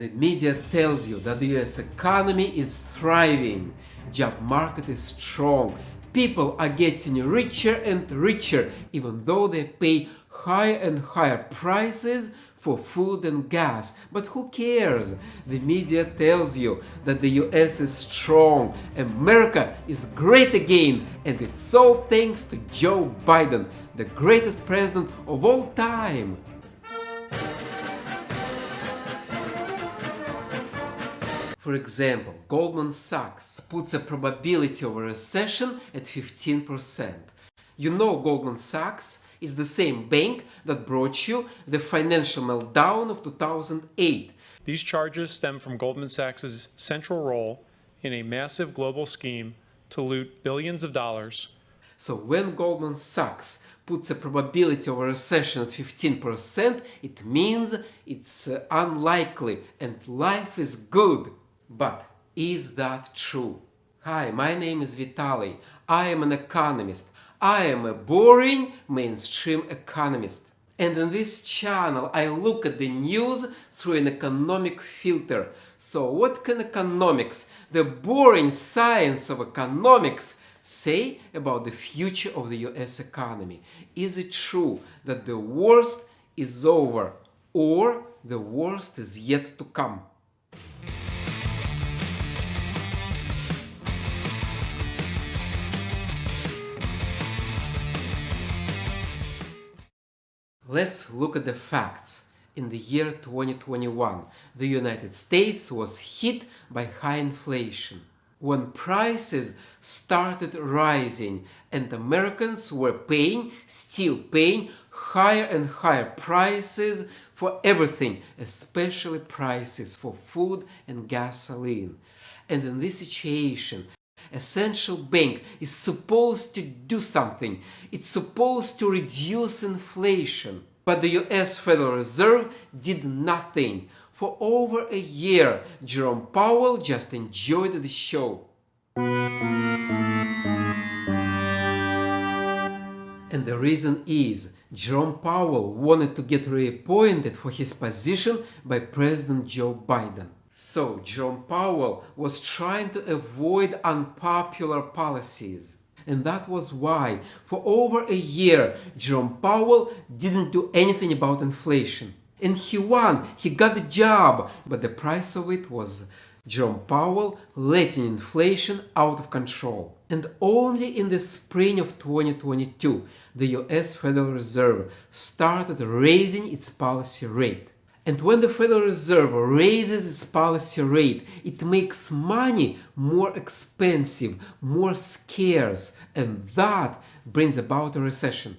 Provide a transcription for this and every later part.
The media tells you that the US economy is thriving, job market is strong, people are getting richer and richer even though they pay higher and higher prices for food and gas. But who cares? The media tells you that the US is strong, America is great again, and it's all thanks to Joe Biden, the greatest president of all time. For example, Goldman Sachs puts a probability of a recession at 15%. You know Goldman Sachs is the same bank that brought you the financial meltdown of 2008. These charges stem from Goldman Sachs' central role in a massive global scheme to loot billions of dollars. So when Goldman Sachs puts a probability of a recession at 15%, it means it's unlikely and life is good. But is that true? Hi, my name is Vitaly. I am an economist. I am a boring mainstream economist. And in this channel I look at the news through an economic filter. So what can economics, the boring science of economics, say about the future of the US economy? Is it true that the worst is over or the worst is yet to come? Let's look at the facts. In the year 2021, the United States was hit by high inflation. When prices started rising and Americans were still paying higher and higher prices for everything, especially prices for food and gasoline. And in this situation, a central bank is supposed to do something. It's supposed to reduce inflation. But the US Federal Reserve did nothing. For over a year, Jerome Powell just enjoyed the show. And the reason is, Jerome Powell wanted to get reappointed for his position by President Joe Biden. So Jerome Powell was trying to avoid unpopular policies. And that was why, for over a year, Jerome Powell didn't do anything about inflation. And he won, he got the job, but the price of it was Jerome Powell letting inflation out of control. And only in the spring of 2022, the US Federal Reserve started raising its policy rate. And when the Federal Reserve raises its policy rate, it makes money more expensive, more scarce, and that brings about a recession.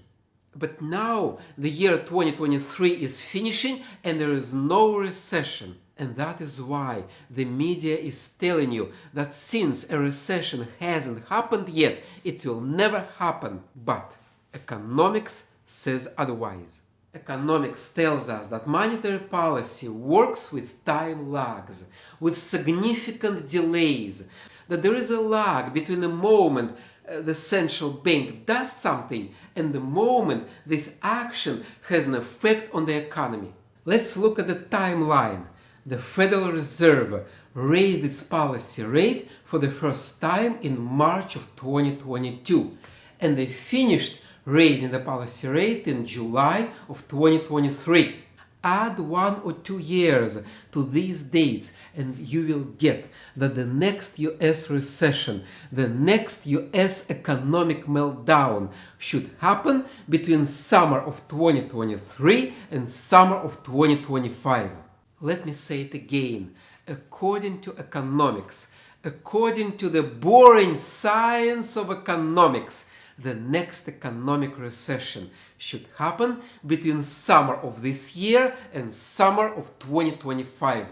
But now the year 2023 is finishing and there is no recession. And that is why the media is telling you that since a recession hasn't happened yet, it will never happen. But economics says otherwise. Economics tells us that monetary policy works with time lags, with significant delays, that there is a lag between the moment the central bank does something and the moment this action has an effect on the economy. Let's look at the timeline. The Federal Reserve raised its policy rate for the first time in March of 2022, and they finished raising the policy rate in July of 2023. Add 1 or 2 years to these dates and you will get that the next US recession, the next US economic meltdown should happen between summer of 2023 and summer of 2025. Let me say it again. According to economics, according to the boring science of economics, the next economic recession should happen between summer of this year and summer of 2025.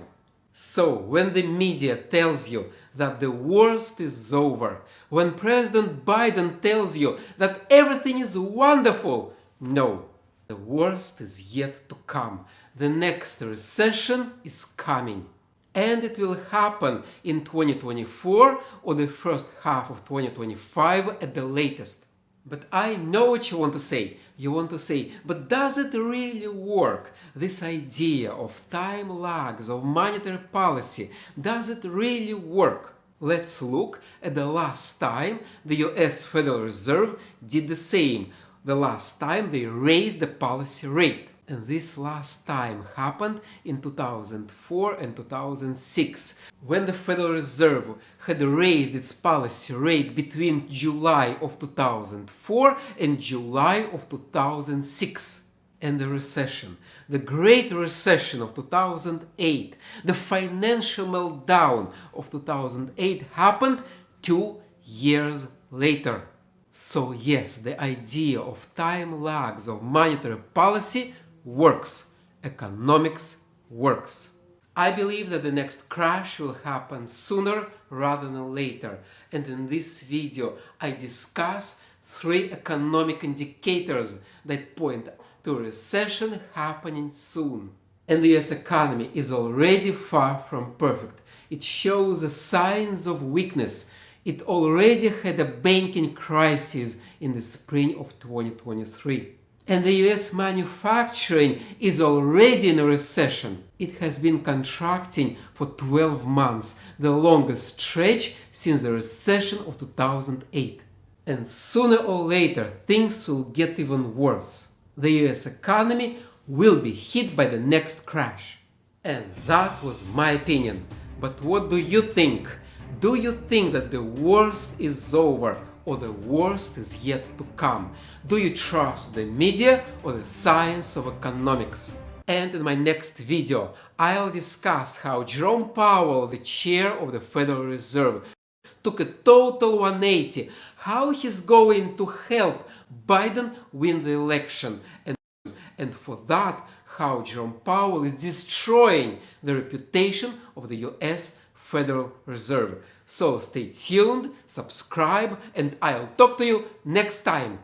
So, when the media tells you that the worst is over, when President Biden tells you that everything is wonderful, no, the worst is yet to come. The next recession is coming. And it will happen in 2024 or the first half of 2025 at the latest. But I know what you want to say. You want to say, but does it really work? This idea of time lags of monetary policy, does it really work? Let's look at the last time the US Federal Reserve did the same. The last time they raised the policy rate. And this last time happened in 2004 and 2006, when the Federal Reserve had raised its policy rate between July of 2004 and July of 2006. And the recession, the Great Recession of 2008, the financial meltdown of 2008 happened 2 years later. So yes, the idea of time lags of monetary policy works. Economics works. I believe that the next crash will happen sooner rather than later, and in this video I discuss 3 economic indicators that point to a recession happening soon. And the US economy is already far from perfect. It shows the signs of weakness. It already had a banking crisis in the spring of 2023. And the US manufacturing is already in a recession. It has been contracting for 12 months, the longest stretch since the recession of 2008. And sooner or later, things will get even worse. The US economy will be hit by the next crash. And that was my opinion. But what do you think? Do you think that the worst is over, or the worst is yet to come? Do you trust the media or the science of economics? And in my next video, I'll discuss how Jerome Powell, the chair of the Federal Reserve, took a total 180, how he's going to help Biden win the election, and for that, how Jerome Powell is destroying the reputation of the US Federal Reserve. So stay tuned, subscribe, and I'll talk to you next time.